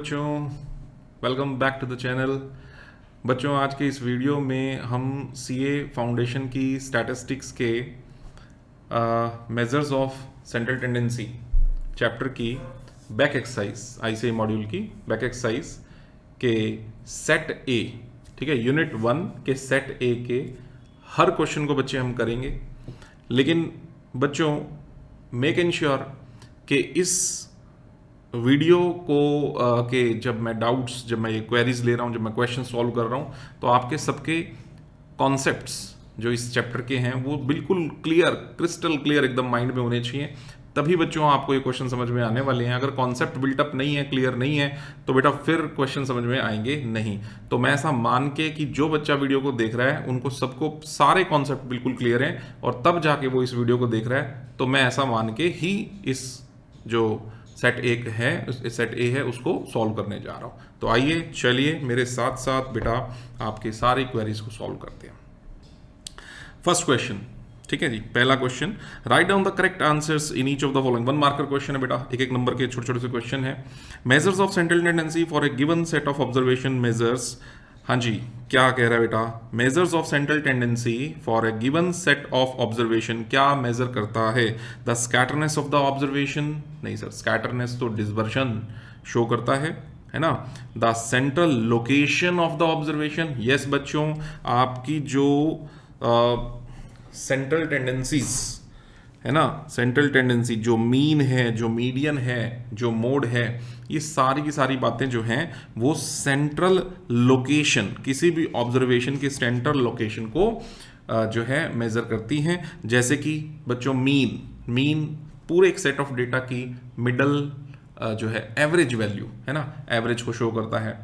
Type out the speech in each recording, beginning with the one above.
बच्चों, welcome back to the channel. बच्चों, आज के इस वीडियो में हम सीए फाउंडेशन की स्टैटिस्टिक्स के measures of central tendency chapter की बैक एक्सरसाइज, आईसीए मॉड्यूल की बैक एक्सरसाइज के सेट ए, ठीक है, यूनिट 1 के सेट ए के हर क्वेश्चन को बच्चे हम करेंगे। लेकिन बच्चों, मेक एंश्योर कि इस वीडियो को के जब मैं डाउट्स, जब मैं ये क्वेरीज ले रहा हूँ, जब मैं क्वेश्चन सॉल्व कर रहा हूँ, तो आपके सबके कॉन्सेप्ट्स जो इस चैप्टर के हैं वो बिल्कुल क्लियर, क्रिस्टल क्लियर एकदम माइंड में होने चाहिए। तभी बच्चों आपको ये क्वेश्चन समझ में आने वाले हैं। अगर कॉन्सेप्ट बिल्टअप नहीं है, क्लियर नहीं है, तो बेटा फिर क्वेश्चन समझ में आएंगे नहीं। तो मैं ऐसा मान के कि जो बच्चा वीडियो को देख रहा है उनको सबको सारे कॉन्सेप्ट बिल्कुल क्लियर हैं और तब जाके वो इस वीडियो को देख रहा है, तो मैं ऐसा मान के ही इस जो सेट ए है, सेट ए है, उसको सॉल्व करने जा रहा हूं। तो आइए चलिए मेरे साथ साथ बेटा आपकी सारी क्वेरीज को सॉल्व करते हैं। फर्स्ट क्वेश्चन, ठीक है जी, पहला question, write down the correct answers in each of the following. 1 marker question है बेटा, एक एक नंबर के छोटे छोटे से क्वेश्चन है। Measures of central tendency for a given set of observation measures. हाँ जी, क्या कह रहा है बेटा? Measures of central tendency for a given set of observation क्या मेजर करता है? The scatterness of the observation? नहीं सर, स्कैटरनेस तो डिस्पर्शन शो करता है ना। The central location of the observation, yes बच्चों, आपकी जो सेंट्रल टेंडेंसीज है ना, सेंट्रल टेंडेंसी जो मीन है, जो मीडियन है, जो मोड है, ये सारी की सारी बातें जो हैं वो सेंट्रल लोकेशन, किसी भी ऑब्जर्वेशन की सेंट्रल लोकेशन को जो है मेजर करती हैं। जैसे कि बच्चों मीन पूरे एक सेट ऑफ डेटा की मिडल जो है एवरेज वैल्यू है ना, एवरेज को शो करता है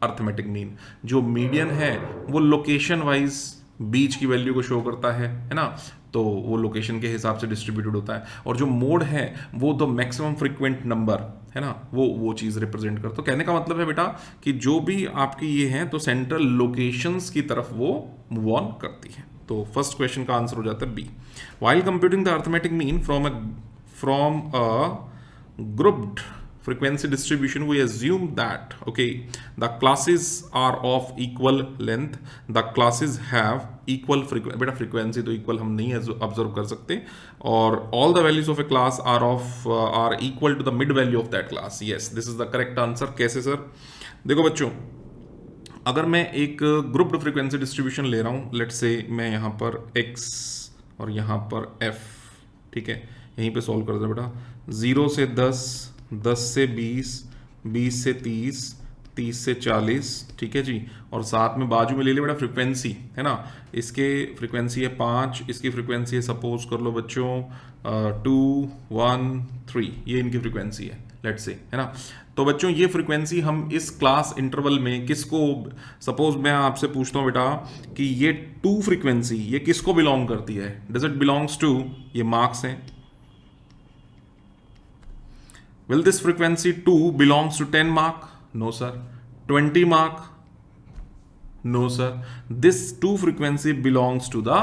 अर्थमेटिक मीन। जो मीडियन है वो लोकेशन वाइज बीच की वैल्यू को शो करता है ना, तो वो लोकेशन के हिसाब से डिस्ट्रीब्यूटेड होता है। और जो मोड है वो द मैक्सिमम फ्रीक्वेंट नंबर है ना, वो चीज रिप्रेजेंट करता है। तो कहने का मतलब है बेटा कि जो भी आपकी ये है तो सेंट्रल लोकेशंस की तरफ वो मूव ऑन करती है। तो फर्स्ट क्वेश्चन का आंसर हो जाता है B. While computing the arithmetic mean from a grouped frequency distribution, we assume that okay, the classes are of equal length, the classes have equal frequency। बेटा frequency तो equal हम नहीं observe कर सकते, और all the values of a class are equal to the mid value of that class। yes, this is the correct answer। कैसे sir? देखो बच्चों, अगर मैं एक ग्रुप्ड फ्रीक्वेंसी डिस्ट्रीब्यूशन ले रहा हूं, लेट्स से मैं यहां पर x और यहां पर f, ठीक है, यहीं पे सॉल्व कर दो बेटा। 0 से 10, 10 से 20, 20 से 30, 30 से 40, ठीक है जी, और साथ में बाजू में ले ले बेटा फ्रीक्वेंसी है ना। इसके फ्रीक्वेंसी है 5, इसकी फ्रीक्वेंसी है सपोज कर लो बच्चों 2, 1, 3, ये इनकी फ्रीक्वेंसी है लेट्स से, है ना। तो बच्चों ये फ्रीक्वेंसी हम इस क्लास इंटरवल में किसको, सपोज मैं आपसे पूछता हूँ बेटा कि ये 2 फ्रीक्वेंसी ये किसको बिलोंग करती है? डज इट बिलोंग्स टू, ये मार्क्स हैं, will this frequency 2 belongs to 10 mark? No sir. 20 mark? No sir. This 2 frequency belongs to the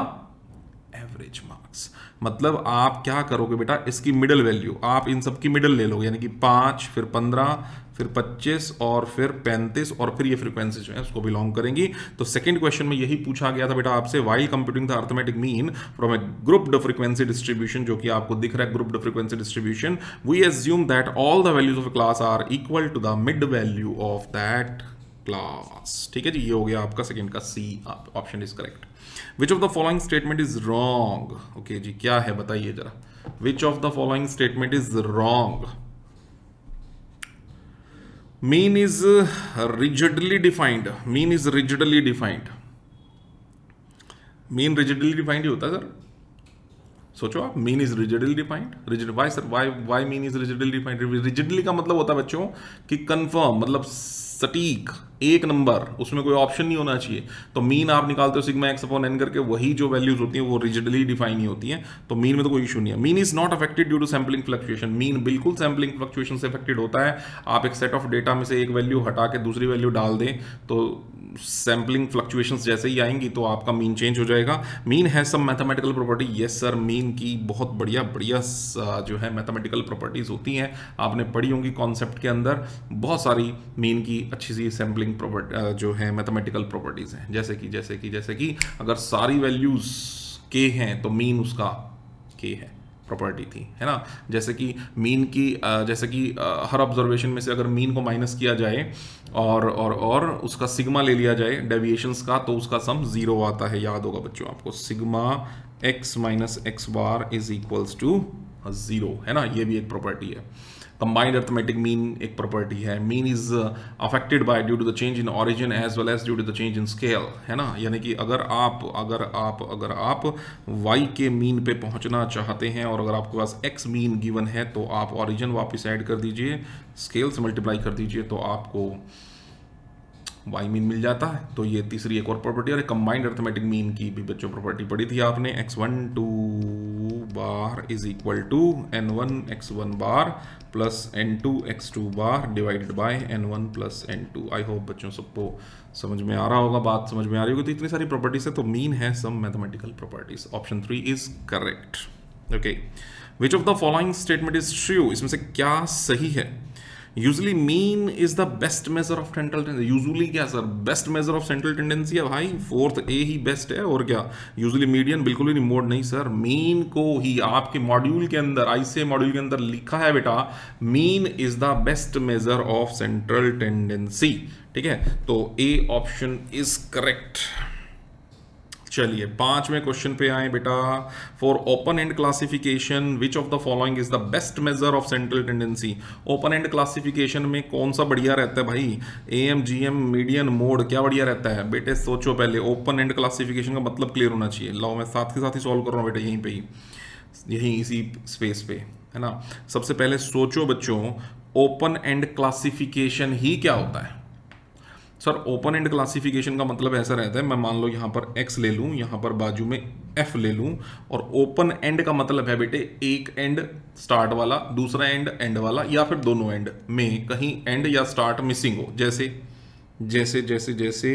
average marks। मतलब आप क्या करोगे बेटा, इसकी मिडल वैल्यू, आप इन सब की मिडल ले लोगे, यानी कि 5, फिर 15, फिर 25 और फिर 35, और फिर ये फ्रीक्वेंसी जो है उसको बिलोंग करेंगी। तो सेकंड क्वेश्चन में यही पूछा गया था बेटा आपसे, while computing the arithmetic mean from a grouped frequency distribution, जो कि आपको दिख रहा है grouped frequency distribution, we assume that all the values of a class are equal to the mid value of that class. ठीक है जी, ये हो गया आपका सेकंड का C option is correct. Which of the following statement is wrong? Okay जी, क्या है बताइए जरा, which of the following statement is wrong? Mean is rigidly defined, mean is rigidly defined, mean rigidly defined ही होता है sir, सोचो आप, mean is rigidly defined, rigid, why sir, why mean is rigidly defined? Rigidly का मतलब होता है बच्चों कि कंफर्म, मतलब सटीक एक नंबर, उसमें कोई ऑप्शन नहीं होना चाहिए। तो मीन आप निकालते हो सिग्मा एक्स अपॉन एन करके, वही जो वैल्यूज होती हैं वो रिजिडली डिफाइन ही होती हैं, तो मीन में तो कोई इशू नहीं है। Mean is not affected due to sampling fluctuation, mean बिल्कुल सैम्पलिंग फ्लक्चुएशन से अफेक्टेड होता है। आप एक सेट ऑफ डेटा में से एक वैल्यू हटा के दूसरी वैल्यू डाल दें तो सैम्पलिंग फ्लक्चुएशंस जैसे ही आएंगी तो आपका मीन चेंज हो जाएगा। मीन है some mathematical property, yes sir, mean की बहुत बढ़िया बढ़िया जो है मैथमेटिकल प्रॉपर्टीज होती हैं, आपने पढ़ी होंगी कॉन्सेप्ट के अंदर, बहुत सारी मीन की अच्छी सी सैम्पलिंग प्रॉपर्टी जो है मैथमेटिकल प्रॉपर्टीज हैं, जैसे कि अगर सारी वैल्यूज के हैं तो मीन उसका के है, प्रॉपर्टी थी, है ना। जैसे कि मीन की जैसे कि हर ऑब्जर्वेशन में से अगर मीन को माइनस किया जाए और उसका सिग्मा ले लिया जाए डेविएशंस का, तो उसका सम जीरो आता है। याद होगा बच्चों आपको, sigma x minus x bar is equals to zero, है ना, ये भी एक प्रॉपर्टी है। कंबाइंड अर्थमेटिक मीन एक प्रॉपर्टी है। Mean is affected by due to the change in origin as well as due to the change in scale, है ना। यानी कि अगर आप y के मीन पे पहुंचना चाहते हैं और अगर आपके पास x मीन गिवन है तो आप ओरिजिन वापस ऐड कर दीजिए, स्केल से मल्टीप्लाई कर दीजिए तो आपको y मीन मिल जाता है। तो ये तीसरी एक और प्रॉपर्टी। और कंबाइंड अर्थमेटिक मीन की भी बच्चों प्रॉपर्टी पढ़ी थी आपने, x12 bar is equal to n1 x1 bar plus n2 x2 bar divided by n1 plus n2। I hope बच्चों सबको समझ में आ रहा होगा, बात समझ में आ रही होगी। तो इतनी सारी प्रॉपर्टीज है, तो मीन है some mathematical properties. Option 3 is correct. Okay, which of the following statement is true, इसमें से क्या सही है। Usually mean is the best measure of central tendency. Usually क्या sir, best measure of central tendency है भाई, fourth ए ही best है और क्या। यूजली मीडियन बिल्कुल ही नहीं, मोड नहीं सर, मीन को ही आपके मॉड्यूल के अंदर, आईसीए मॉड्यूल के अंदर लिखा है बेटा, mean is the best measure of central tendency. ठीक है, तो ए ऑप्शन इज करेक्ट। चलिए 5वें क्वेश्चन पे आए बेटा। For open and classification which of the following is the best measure of central tendency. Open and classification में कौन सा बढ़िया रहता है भाई, एएम जीएम मीडियन मोड, क्या बढ़िया रहता है बेटे, सोचो पहले। ओपन एंड क्लासिफिकेशन का मतलब क्लियर होना चाहिए। लाओ मैं साथ के साथ ही सॉल्व कर रहा हूँ बेटा, यहीं पे ही, यहीं इसी स्पेस पे, है ना। सबसे पहले सोचो बच्चों, ओपन एंड क्लासिफिकेशन ही क्या होता है। सर ओपन एंड क्लासिफिकेशन का मतलब ऐसा रहता है, मैं मान लो यहाँ पर x ले लूँ, यहाँ पर बाजू में f ले लूँ, और ओपन एंड का मतलब है बेटे एक एंड स्टार्ट वाला, दूसरा एंड एंड वाला, या फिर दोनों एंड में कहीं एंड या स्टार्ट मिसिंग हो। जैसे जैसे जैसे जैसे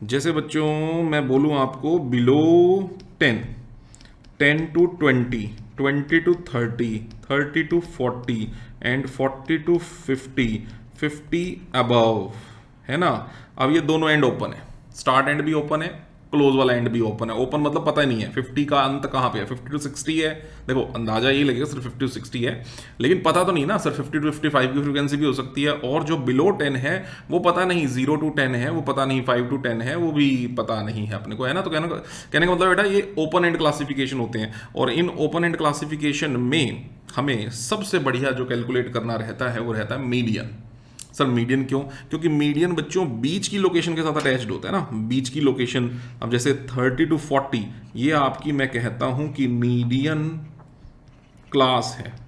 जैसे बच्चों मैं बोलूँ आपको, below 10, 10 to 20, 20 to 30, 30 to 40 and 40 to 50, 50 above, है ना। अब ये दोनों एंड ओपन है, स्टार्ट एंड भी ओपन है, क्लोज वाला एंड भी ओपन है। ओपन मतलब पता ही नहीं है 50 का अंत कहाँ पे है, 50 to 60 है। देखो अंदाजा यही लगेगा सिर्फ 50 to 60 है, लेकिन पता तो नहीं ना सर, 50 to 55 की फ्रीक्वेंसी भी हो सकती है। और जो बिलो 10 है वो पता नहीं, 0 to 10 है वो पता नहीं, 5 to 10 है वो भी पता नहीं है अपने को, है ना। तो कहने का मतलब बेटा ये ओपन एंड क्लासिफिकेशन होते हैं, और इन ओपन एंड क्लासिफिकेशन में हमें सबसे बढ़िया जो कैलकुलेट करना रहता है वो रहता है मीडियन। सर मीडियन क्यों, क्योंकि मीडियन बच्चों बीच की लोकेशन के साथ अटैच्ड होता है ना, बीच की लोकेशन। अब जैसे 30 to 40 ये आपकी, मैं कहता हूं कि मीडियन क्लास है,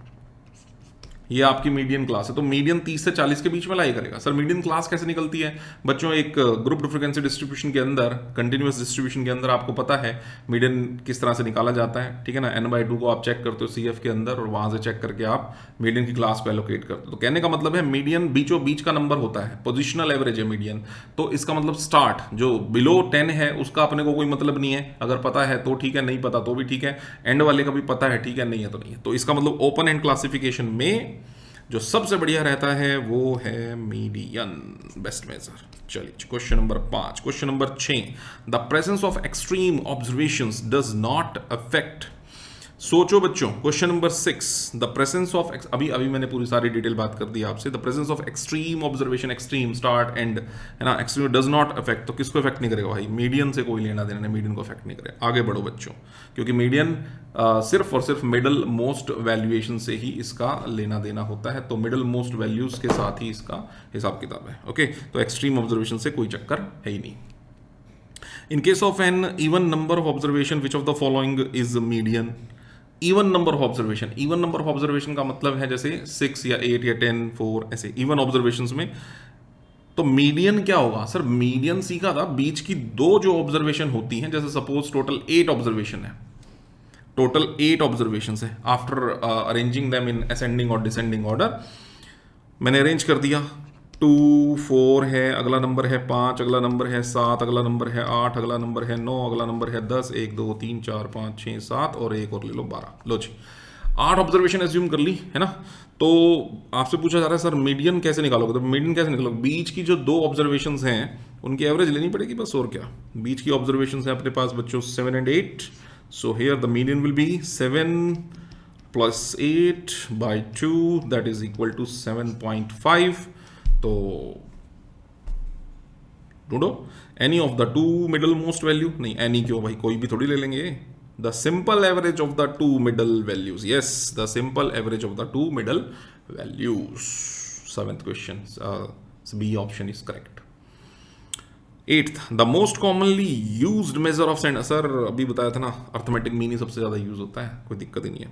ये आपकी मीडियन क्लास है। तो मीडियन 30 से 40 के बीच में लाई करेगा। सर मीडियन क्लास कैसे निकलती है बच्चों, एक ग्रुप फ्रीक्वेंसी डिस्ट्रीब्यूशन के अंदर, कंटिन्यूअस डिस्ट्रीब्यूशन के अंदर आपको पता है मीडियन किस तरह से निकाला जाता है, ठीक है ना। n/2 को आप चेक करते हो CF के अंदर, और वहां से चेक करके आप मीडियन की क्लास को एलोकेट करते हो। तो कहने का मतलब है मीडियन बीचों बीच का नंबर होता है, पोजिशनल एवरेज है मीडियन। तो इसका मतलब स्टार्ट जो बिलो 10 है उसका अपने को कोई मतलब नहीं है, अगर पता है तो ठीक है, नहीं पता तो भी ठीक है। एंड वाले का भी पता है, ठीक है, नहीं है तो नहीं है। तो इसका मतलब ओपन एंड क्लासिफिकेशन में जो सबसे बढ़िया रहता है वो है मीडियन, बेस्ट मेजर। चलिए question number 5। Question number 6, the presence of extreme observations does not affect. सोचो बच्चों, question number 6, the presence of, अभी मैंने पूरी सारी डिटेल बात कर दी आपसे। The presence of extreme observation, extreme start and, है ना, एक्सट्रीम डज नॉट अफेक्ट। तो किसको अफेक्ट नहीं करेगा भाई, मीडियन से कोई लेना देना नहीं, मीडियन को अफेक्ट नहीं करेगा। आगे बढ़ो बच्चों, क्योंकि मीडियन सिर्फ और सिर्फ मिडल मोस्ट वैल्यूएशन से ही इसका लेना देना होता है। तो मिडल मोस्ट वैल्यूज के साथ ही इसका हिसाब किताब है। ओके, तो एक्सट्रीम ऑब्जर्वेशन से कोई चक्कर है ही नहीं। In case of an even number of observation, which of the following is median? Even number of observation, even number of observation का मतलब है जैसे 6 या 8 या 10 4 ऐसे इवन ऑब्जर्वेशंस में। तो मीडियन क्या होगा सर? मीडियन सीखा था बीच की दो जो ऑब्जर्वेशन होती हैं, जैसे सपोज टोटल 8 ऑब्जर्वेशन है, टोटल 8 ऑब्जर्वेशन है, after arranging them in ascending और डिसेंडिंग ऑर्डर मैंने अरेंज कर दिया। 2 4 है, अगला नंबर है 5, अगला नंबर है 7, अगला नंबर है 8, अगला नंबर है 9, अगला नंबर है 10, 1 2 3 4 5 6 7 और एक और ले लो 12। लो जी 8 ऑब्जर्वेशन एज्यूम कर ली है ना। तो आपसे पूछा जा रहा है सर मीडियन कैसे निकालोगे? तो मीडियन कैसे निकालोगे? बीच की जो दो ऑब्जर्वेशन हैं उनकी एवरेज लेनी पड़ेगी बस, और क्या। बीच की ऑब्जर्वेशन है अपने पास बच्चों 7 and 8, so here the median will be 7 plus 8 by 2 that is equal to 7.5। तो ढूंढो any of the two middle most value. नहीं एनी क्यों भाई, कोई भी थोड़ी ले लेंगे। The simple average of the two middle values, yes the simple average of the two middle values. 7th question, B option is correct. 8th, the most commonly used measure of centre, sir अभी बताया था ना arithmetic mean he सबसे ज्यादा use होता है, कोई दिक्कत ही नहीं है।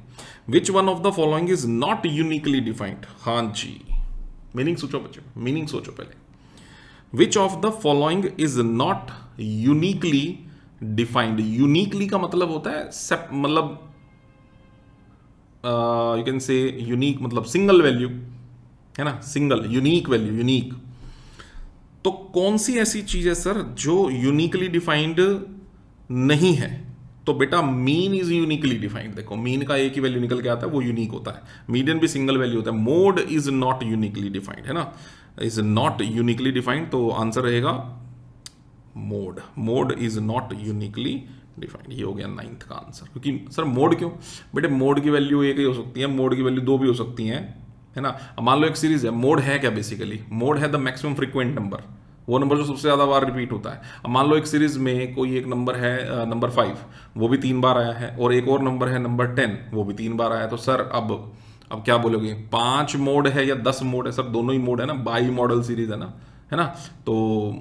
Which one of the following is not uniquely defined? हाँ जी, मीनिंग सोचो बच्चों, मीनिंग सोचो पहले। विच of the following is not uniquely defined? Uniquely का मतलब होता है मतलब यू कैन से यूनिक मतलब सिंगल वैल्यू है ना, सिंगल यूनिक वैल्यू, यूनिक। तो कौन सी ऐसी चीज है सर जो यूनिकली डिफाइंड नहीं है? तो बेटा मीन इज यूनिकली डिफाइंड। देखो मीन का एक ही वैल्यू निकल के आता है, वो यूनिक होता है। मीडियन भी सिंगल वैल्यू होता है। Mode is not uniquely defined, है ना, इज नॉट यूनिकली डिफाइंड। तो आंसर रहेगा mode. Mode is not uniquely defined. ये हो गया 9th का आंसर। क्योंकि सर मोड क्यों? बेटे मोड की वैल्यू एक ही हो सकती है, मोड की वैल्यू दो भी हो सकती हैं, है ना। मान लो एक सीरीज है, मोड है क्या? बेसिकली मोड है द मैक्सिमम फ्रीक्वेंट नंबर, वो नंबर जो सबसे ज्यादा बार रिपीट होता है। अब मान लो एक सीरीज में कोई एक नंबर है नंबर 5, वो भी 3 बार आया है, और एक और नंबर है नंबर 10, वो भी 3 बार आया है। तो सर अब क्या बोलोगे, 5 मोड है या 10 मोड है? सर दोनों ही मोड है ना, बाई मॉडल सीरीज है ना। तो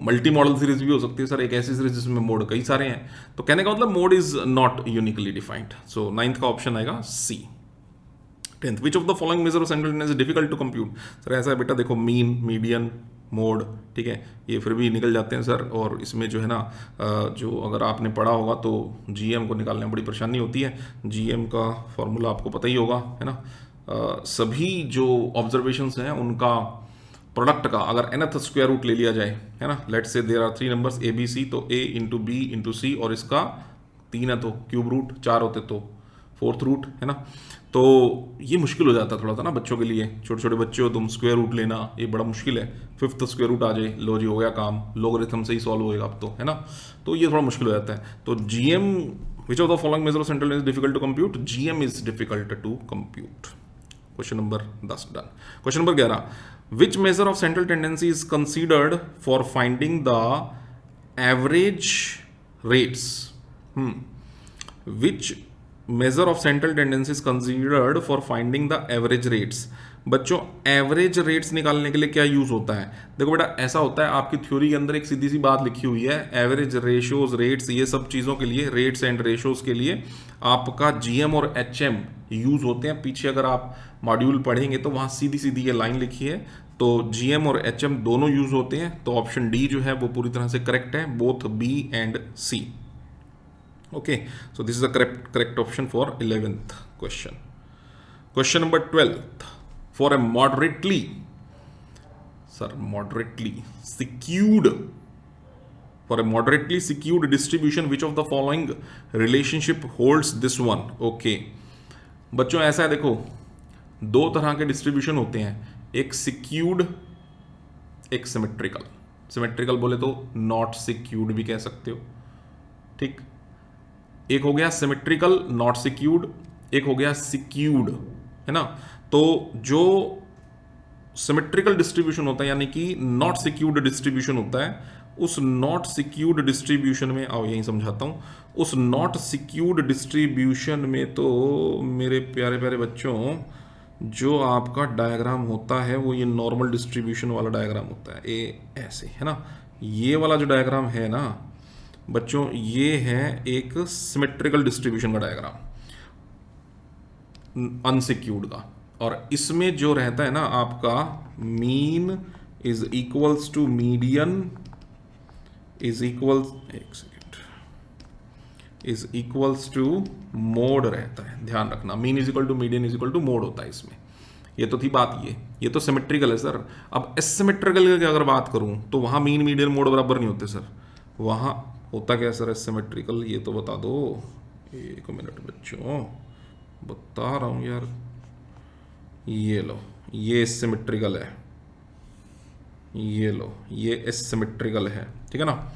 मल्टी मॉडल सीरीज भी हो सकती है सर, एक ऐसी सीरीज जिसमें मोड कई सारे हैं। तो कहने का मतलब mode is not uniquely defined. So 9th का ऑप्शन आएगा C. 10th, which of the following measure of central tendency difficult to compute? Sir ऐसा है बेटा, देखो मीन, मीडियन, मोड, ठीक है, ये फिर भी निकल जाते हैं सर। और इसमें जो है ना जो अगर आपने पढ़ा होगा तो जीएम को निकालने में बड़ी परेशानी होती है। जीएम का फॉर्मूला आपको पता ही होगा, है ना। सभी जो ऑब्जर्वेशंस हैं उनका प्रोडक्ट का अगर nth स्क्वायर रूट ले लिया जाए, है ना, let's say there are 3 numbers A B C, तो a into B into C, और इसका 3 है तो क्यूब रूट, 4 होते तो 4th रूट, है ना। तो ये मुश्किल हो जाता थोड़ा सा ना बच्चों के लिए। छोटे छोटे बच्चे हो तुम, स्क्वायर रूट लेना ये बड़ा मुश्किल है। 5th स्क्वायर रूट आ जाए, लो जी हो गया काम, लोगरिथम से ही सॉल्व होएगा अब तो, है ना। तो ये थोड़ा मुश्किल हो जाता है। तो GM, which of the following measure of central is difficult to compute? GM is difficult to compute. Question number 10 done. Question number 11, which measure of central tendency is considered for finding the average rates? Which measure of central tendency is considered for finding the average rates? बच्चों average rates निकालने के लिए क्या use होता है? देखो बेटा ऐसा होता है, आपकी थ्योरी के अंदर एक सीधी सी बात लिखी हुई है, एवरेज, रेशियोज, रेट्स, ये सब चीजों के लिए, रेट्स एंड रेशियोज के लिए आपका जीएम और एचएम यूज होते हैं। पीछे अगर आप मॉड्यूल पढ़ेंगे तो वहां सीधी सीधी ये लाइन लिखी है। तो जीएम और एचएम दोनों यूज होते हैं। तो ऑप्शन डी जो है वो पूरी तरह से करेक्ट है, both B and C. Okay, so this is the correct option for 11th question. Question number 12, for a moderately secured, for a moderately secured distribution, which of the following relationship holds this one? Okay, बच्चों ऐसा है, देखो दो तरह के distribution होते हैं, एक सिक्यूर्ड, एक सिमेट्रिकल। सिमेट्रिकल बोले तो नॉट सिक्यूर्ड भी कह सकते हो, ठीक। एक हो गया सिमेट्रिकल नॉट सिक्यूर्ड, एक हो गया सिक्यूर्ड, है ना। तो जो सिमेट्रिकल डिस्ट्रीब्यूशन होता है यानी कि नॉट सिक्यूर्ड डिस्ट्रीब्यूशन होता है, उस नॉट सिक्यूर्ड डिस्ट्रीब्यूशन में, आओ यही समझाता हूं, उस नॉट सिक्यूर्ड डिस्ट्रीब्यूशन में तो मेरे प्यारे प्यारे बच्चों जो आपका डायग्राम होता है वो ये नॉर्मल डिस्ट्रीब्यूशन वाला डायग्राम होता है, ये ऐसे, है ना। ये वाला जो डायग्राम है ना बच्चों, ये है एक सिमेट्रिकल डिस्ट्रीब्यूशन का डायग्राम। अनसिक्यूर्ड का, और इसमें जो रहता है ना आपका mean is equals to median is equal, एक second, is equals to mode रहता है, ध्यान रखना। Mean is equal to median is equal to mode होता है इसमें। ये तो थी बात, ये तो सिमेट्रिकल है सर। अब एसिमेट्रिकल की अगर बात करूं तो वहां मीन मीडियन मोड बराबर नहीं होते सर। वहां होता क्या सर एसिमेट्रिकल, ये तो बता दो। एक मिनट बच्चों, बता रहा हूं यार। ये लो, ये सिमेट्रिकल है, ये लो, ये एसिमेट्रिकल है, ठीक है ना।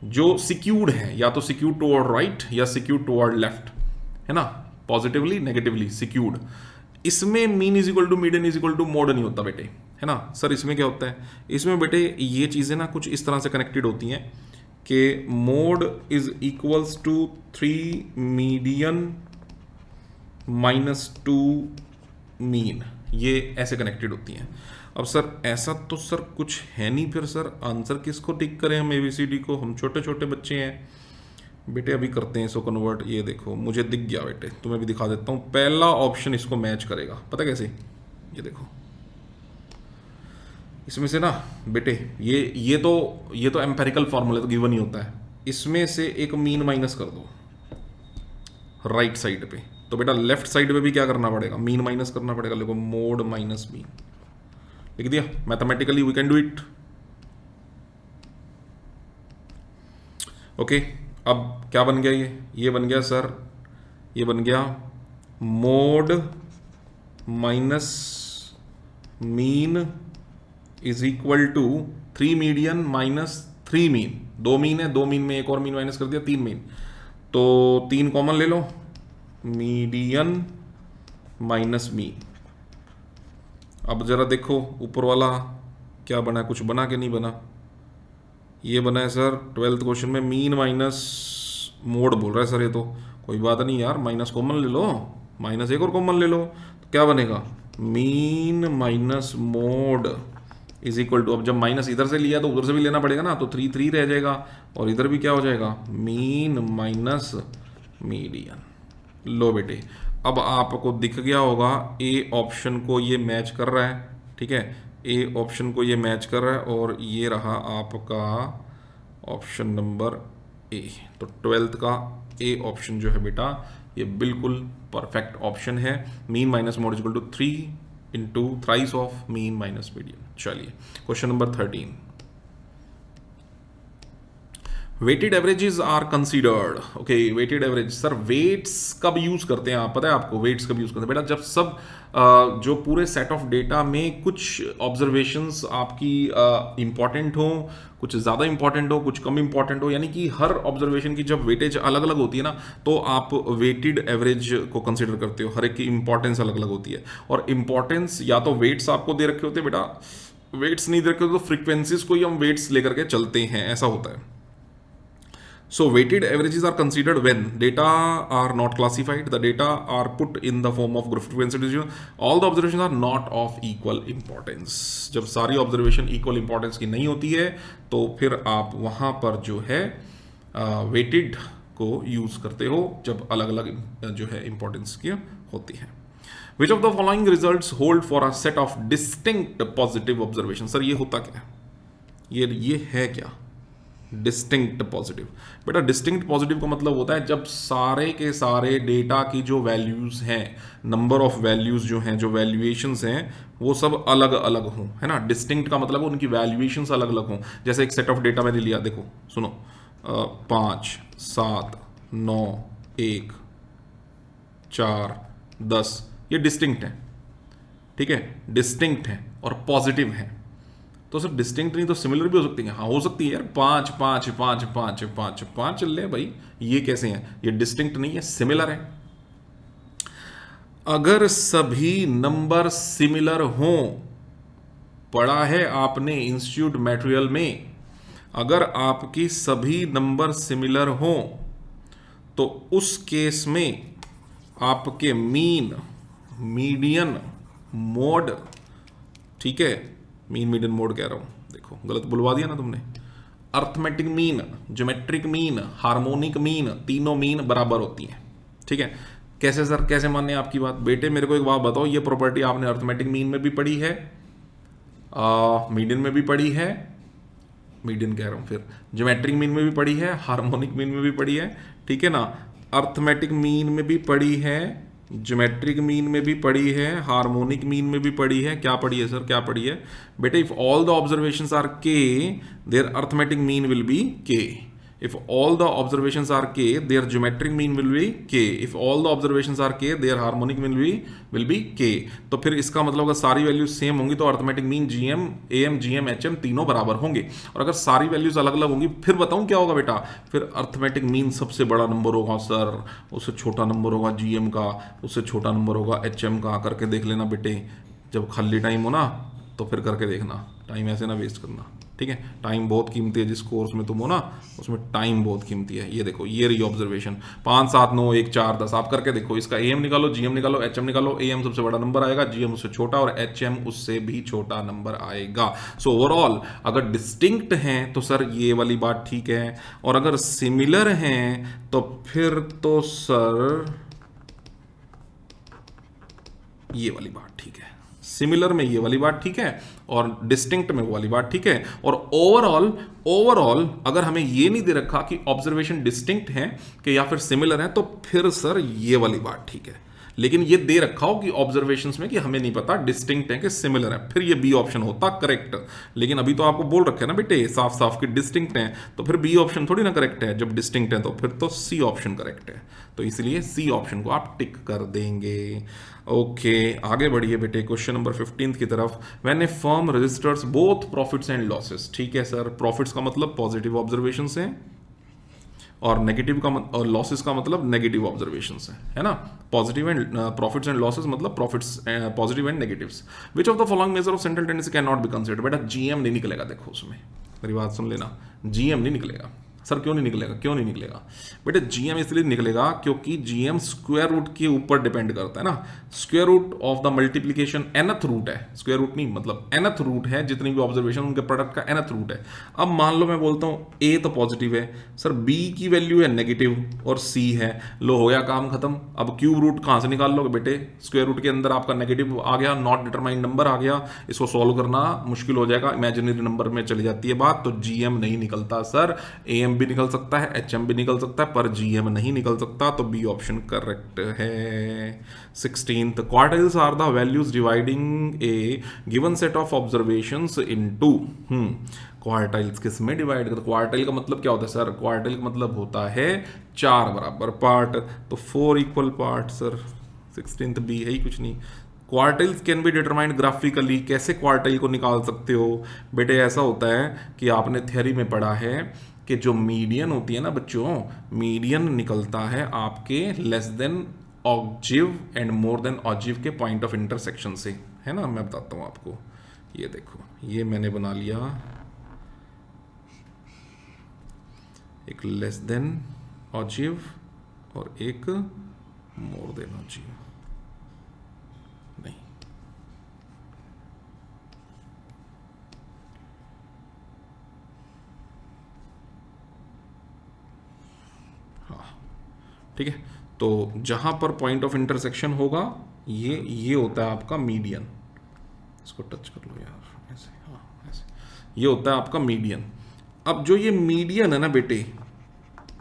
जो सिक्यूर्ड है, या तो सिक्यूर्ड टुवर्ड राइट या सिक्यूर्ड टुवर्ड लेफ्ट, है ना, पॉजिटिवली नेगेटिवली सिक्यूर्ड। इसमें mean is equal to median is equal to mode नहीं होता बेटे, है ना सर। इसमें क्या होता है, इसमें बेटे ये चीजें ना कुछ इस तरह से कनेक्टेड होती हैं कि mode is equals to 3 median -2 mean, ये ऐसे कनेक्टेड होती हैं। अब सर ऐसा तो सर कुछ है नहीं, फिर सर आंसर किसको टिक करें हम, ABCD को? हम छोटे छोटे बच्चे हैं बेटे, अभी करते हैं इसको कन्वर्ट। ये देखो मुझे दिख गया बेटे, तुम्हें भी दिखा देता हूं। पहला ऑप्शन इसको मैच करेगा, पता कैसे? ये देखो, इसमें से ना बेटे ये तो एम्पेरिकल फॉर्मूला तो गिवन ही होता है। इसमें से एक मीन माइनस कर दो राइट साइड पे, तो बेटा लेफ्ट साइड पे भी क्या करना पड़ेगा, मीन माइनस करना पड़ेगा। देखो मोड माइनस मीन लिख दिया, mathematically we can do it. Okay, अब क्या बन गया, ये बन गया सर, ये बन गया mode minus mean is equal to 3 median -3 mean. 2 mean है, 2 मीन में एक और मीन माइनस कर दिया, 3 मीन, तो 3 कॉमन ले लो, मीडियन माइनस मीन। अब जरा देखो ऊपर वाला क्या बना, कुछ बना कि नहीं बना? ये बना है सर 12th क्वेश्चन में मीन माइनस मोड बोल रहा है सर। ये तो कोई बात नहीं यार, माइनस कॉमन ले लो, माइनस एक और कॉमन ले लो, तो क्या बनेगा, mean minus mode is equal to, अब जब माइनस इधर से लिया तो उधर से भी लेना पड़ेगा ना, तो 3 3 रह जाएगा, और इधर भी क्या हो जाएगा, मीन माइनस मीडियन। लो बेटे, अब आपको दिख गया होगा ए ऑप्शन को ये मैच कर रहा है, ठीक है, ए ऑप्शन को ये मैच कर रहा है, और ये रहा आपका ऑप्शन नंबर ए। तो 12th का ए ऑप्शन जो है बेटा ये बिल्कुल परफेक्ट ऑप्शन है। Mean minus mode is equal to 3 into thrice of mean minus median. चलिए question number 13, weighted averages are considered. Okay, weighted average sir weights कब यूज करते हैं आप, पता है आपको वेट्स कब यूज करते हैं बेटा? जब सब जो पूरे सेट ऑफ डेटा में कुछ ऑब्जर्वेशंस आपकी इंपॉर्टेंट हो, कुछ ज़्यादा इंपॉर्टेंट हो, कुछ कम इंपॉर्टेंट हो, यानी कि हर ऑब्जर्वेशन की जब वेटेज अलग अलग होती है ना, तो आप वेटेड एवरेज को कंसीडर करते हो। हर एक की इंपॉर्टेंस अलग अलग होती है, और इंपॉर्टेंस या तो वेट्स आपको दे रखे होते हैं बेटा, वेट्स नहीं दे रखे होते तो फ्रीक्वेंसीज को ही हम वेट्स लेकर के चलते हैं, ऐसा होता है। So weighted averages are considered when data are not classified, the data are put in the form of group frequency distribution, all the observations are not of equal importance। जब सारी ऑब्जर्वेशन इक्वल इंपॉर्टेंस की नहीं होती है तो फिर आप वहां पर जो है वेटेड को यूज करते हो, जब अलग अलग जो है इंपॉर्टेंस की होती है। Which of the following results hold for a set of distinct positive observations? Sir ये होता क्या, ये है क्या डिस्टिंक्ट पॉजिटिव? बेटा डिस्टिंक्ट पॉजिटिव का मतलब होता है जब सारे के सारे डेटा की जो वैल्यूज हैं, नंबर ऑफ वैल्यूज जो हैं, जो वैल्यूएशंस हैं, वो सब अलग अलग हों, है ना। डिस्टिंक्ट का मतलब उनकी वैल्यूएशंस अलग अलग हों। जैसे एक सेट ऑफ डेटा मैंने लिया, देखो सुनो, 5 7 9 1 4 10, ये डिस्टिंक्ट है, ठीक है, डिस्टिंक्ट है और पॉजिटिव है। तो सर डिस्टिंक्ट नहीं तो सिमिलर भी हो सकती है? हाँ हो सकती है यार, 5 5 5 5 5 5 ले भाई, ये कैसे हैं? ये डिस्टिंक्ट नहीं है, सिमिलर है। अगर सभी नंबर सिमिलर हों, पढ़ा है आपने इंस्टीट्यूट मटेरियल में, अगर आपकी सभी नंबर सिमिलर हों तो उस केस में आपके मीन मीडियन मोड, ठीक है, मीन मीडियन मोड कह रहा हूं, देखो गलत बुलवा दिया ना तुमने, arithmetic mean, geometric mean, harmonic mean, तीनों मीन बराबर होती हैं, ठीक है। कैसे सर, कैसे माने आपकी बात? बेटे मेरे को एक बात बताओ, ये प्रॉपर्टी आपने अर्थमेटिक मीन में भी पढ़ी है, मीडियन में भी पढ़ी है, मीडियन कह रहा हूँ, फिर ज्योमेट्रिक मीन में भी पढ़ी है, हार्मोनिक मीन में भी पढ़ी है, ठीक है ना, अर्थमेटिक मीन में भी पढ़ी है, ज्योमेट्रिक मीन में भी पढ़ी है, हार्मोनिक मीन में भी पढ़ी है। क्या पढ़ी है सर, क्या पढ़ी है बेटे? If all the observations are K, their arithmetic mean will be K. If all the observations are k, their geometric mean will be k. If all the observations are k, their harmonic mean will be k. तो फिर इसका मतलब अगर सारी values same होंगी तो arithmetic mean gm, am, gm, hm तीनों बराबर होंगे। और अगर सारी वैल्यूज अलग अलग होंगी फिर बताऊं क्या होगा बेटा? फिर अर्थमेटिक मीन सबसे बड़ा नंबर होगा सर, उससे छोटा नंबर होगा gm का, उससे छोटा नंबर होगा hm का। करके देख लेना बेटे, जब खाली टाइम हो ना तो फिर करके देखना, टाइम ऐसे ना वेस्ट करना, ठीक है? टाइम बहुत कीमती है, जिस कोर्स में तुम हो ना उसमें टाइम बहुत कीमती है। ये देखो, ये रही ऑब्जर्वेशन 5, 7, 9, 1, 4, 10। आप करके देखो, इसका am निकालो, gm निकालो, hm निकालो। am सबसे बड़ा नंबर आएगा, gm उससे छोटा और hm उससे भी छोटा नंबर आएगा। सो ओवरऑल अगर डिस्टिंक्ट हैं तो सर ये वाली बात ठीक है, और अगर सिमिलर हैं तो फिर तो सर ये वाली बात ठीक है। सिमिलर में ये वाली बात ठीक है और डिस्टिंक्ट में वो वाली बात ठीक है। और ओवरऑल अगर हमें ये नहीं दे रखा कि ऑब्जर्वेशन डिस्टिंक्ट है कि या फिर सिमिलर है, तो फिर सर ये वाली बात ठीक है। लेकिन ये दे रखा हो कि ऑब्जर्वेशंस में कि हमें नहीं पता डिस्टिंक्ट है कि सिमिलर है, फिर ये बी ऑप्शन होता करेक्ट। लेकिन अभी तो आपको बोल रखे ना बेटे साफ साफ कि डिस्टिंक्ट है, तो फिर बी ऑप्शन थोड़ी ना करेक्ट है। जब डिस्टिंक्ट है तो फिर तो सी ऑप्शन करेक्ट है, तो इसलिए सी ऑप्शन को आप टिक कर देंगे। ओके, आगे बढ़िए बेटे क्वेश्चन नंबर 15 की तरफ। When a firm registers both profits and losses, ठीक है सर, प्रॉफिट्स का मतलब पॉजिटिव ऑब्जर्वेशन है और नेगेटिव का और लॉसेस का मतलब नेगेटिव ऑब्जर्वेशंस है ना। Positive and profits and losses मतलब profits positive and negatives. Which of the following measure of central tendency can not be considered? बेटा जीएम नहीं निकलेगा, देखो उसमें मेरी बात सुन लेना, जीएम नहीं निकलेगा। सर क्यों नहीं निकलेगा? क्यों नहीं निकलेगा बेटे? जीएम इसलिए निकलेगा क्योंकि जीएम स्क्वायर रूट के ऊपर डिपेंड करता है ना। Square root of the multiplication nth root है, स्क्वायर रूट नहीं मतलब nth रूट है, जितनी भी ऑब्जर्वेशन उनके प्रोडक्ट का nth रूट है। अब मान लो मैं बोलता हूँ ए तो पॉजिटिव है सर, बी की वैल्यू है नेगेटिव और सी है, लो हो गया काम खत्म। अब क्यूब रूट कहाँ से निकाल लोगे बेटे? स्क्वायर रूट के अंदर आपका नेगेटिव आ गया, नॉट डिटरमाइंड नंबर आ गया, इसको सॉल्व करना मुश्किल हो जाएगा, इमेजिनरी नंबर में चली जाती है बात। तो जीएम नहीं निकलता सर, एएम भी निकल सकता है, एचएम भी निकल सकता है, पर जीएम नहीं निकल सकता। तो बी ऑप्शन करेक्ट है। 16th, quartiles are the values dividing a given set of observations into. Quartiles किस में डिवाइड करते? क्वार्टाइल का मतलब क्या होता है सर? क्वार्टाइल का मतलब होता है 4 बराबर पार्ट, तो 4 equal part sir. 16th B है ही कुछ नहीं। Quartiles can be determined graphically, कैसे क्वार्टाइल को निकाल सकते हो बेटे? ऐसा होता है कि आपने थ्योरी में पढ़ा है कि जो मीडियन होती है ना बच्चों, मीडियन निकलता है आपके less than ऑब्जिव and more than ऑब्जिव के पॉइंट ऑफ इंटरसेक्शन से, है ना। मैं बताता हूँ आपको, ये देखो, ये मैंने बना लिया एक लेस देन ऑब्जिव और एक मोर देन ऑब्जिव, नहीं हाँ ठीक है। तो जहां पर पॉइंट ऑफ इंटरसेक्शन होगा ये होता है आपका मीडियन। इसको टच कर लो यार ऐसे, हाँ ऐसे, ये होता है आपका मीडियन। अब जो ये मीडियन है ना बेटे,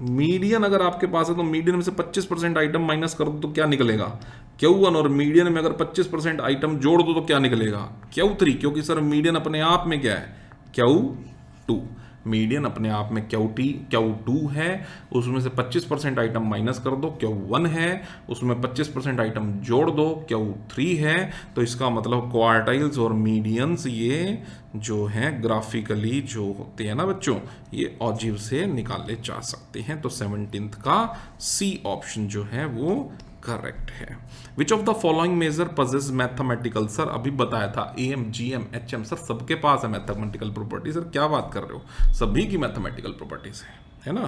मीडियन अगर आपके पास है तो मीडियन में से 25% आइटम माइनस कर दो तो क्या निकलेगा? Q1, और मीडियन में अगर 25% आइटम जोड़ दो तो क्या निकलेगा? Q3, क्योंकि सर मीडियन अपने आप में क्या है? Q2। मीडियन अपने आप में Q2 है, उसमें से 25% आइटम माइनस कर दो, Q1 है, उसमें 25% आइटम जोड़ दो, Q3 है। तो इसका मतलब क्वार्टाइल्स और मीडियंस ये जो हैं ग्राफिकली जो होते हैं ना बच्चों, ये ऑब्जिव से निकाले जा सकते हैं। तो 17th का सी ऑप्शन जो है वो करेक्ट है। Which of the following measure possesses mathematical, sir अभी बताया था एम, जीएम, एचएम, सर सबके पास है मैथमेटिकल प्रॉपर्टी। सर क्या बात कर रहे हो, सभी की मैथमेटिकल प्रॉपर्टीज है ना।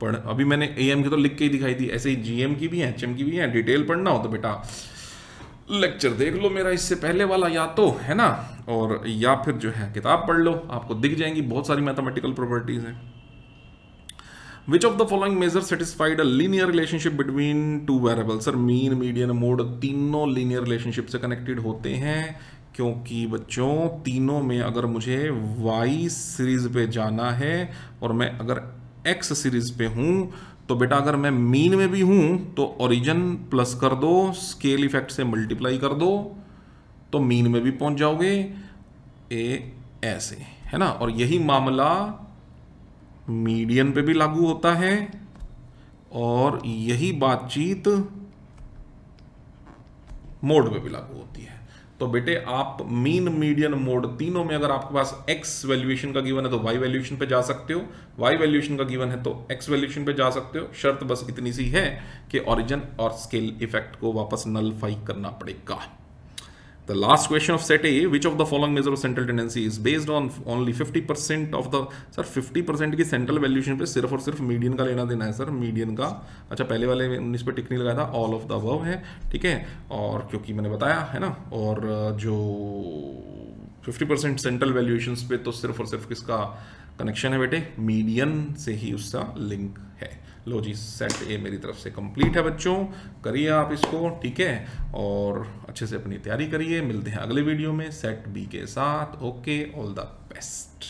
पढ़, अभी मैंने एम की तो लिख के ही दिखाई थी, ऐसे ही जीएम की भी है, एचएम की भी है। डिटेल पढ़ना हो तो बेटा लेक्चर देख लो मेरा इससे पहले वाला, या तो है ना, और या फिर जो है किताब पढ़ लो, आपको दिख जाएंगी बहुत सारी मैथमेटिकल प्रॉपर्टीज हैं। Which of the following measure satisfied a linear relationship between two variable. Sir mean, median, mode तीनों लीनियर रिलेशनशिप से कनेक्टेड होते हैं, क्योंकि बच्चों तीनों में अगर मुझे y सीरीज पे जाना है और मैं अगर x सीरीज पे हूं, तो बेटा अगर मैं मीन में भी हूं तो ओरिजिन प्लस कर दो, स्केल इफेक्ट से मल्टीप्लाई कर दो, तो मीन में भी पहुंच जाओगे। ऐसे है ना। और यही मामला मीडियन पे भी लागू होता है, और यही बातचीत मोड पे भी लागू होती है। तो बेटे आप मीन, मीडियन, मोड तीनों में अगर आपके पास x वैल्यूएशन का गिवन है तो y वैल्यूएशन पे जा सकते हो, y वैल्यूएशन का गिवन है तो x वैल्यूएशन पे जा सकते हो। शर्त बस इतनी सी है कि ओरिजिन और स्केल इफेक्ट को वापस नलफाई करना पड़ेगा। The last question of set A, which of the following measure of central tendency is based on only 50% of the, sir 50% की सेंट्रल वैल्यूएशन पे सिर्फ और सिर्फ मीडियन का लेना देना है सर, मीडियन का। अच्छा पहले वाले 19 पे टिक नहीं लगाया था, ऑल ऑफ द अबव है, ठीक है। और क्योंकि मैंने बताया है ना, और जो 50% सेंट्रल वैल्यूएशंस पे तो सिर्फ और सिर्फ किसका कनेक्शन है बेटे, मीडियन से ही उसका लिंक है। लो जी, सेट ए मेरी तरफ से कंप्लीट है बच्चों, करिए आप इसको, ठीक है, और अच्छे से अपनी तैयारी करिए। मिलते हैं अगले वीडियो में सेट बी के साथ। Okay, all the best.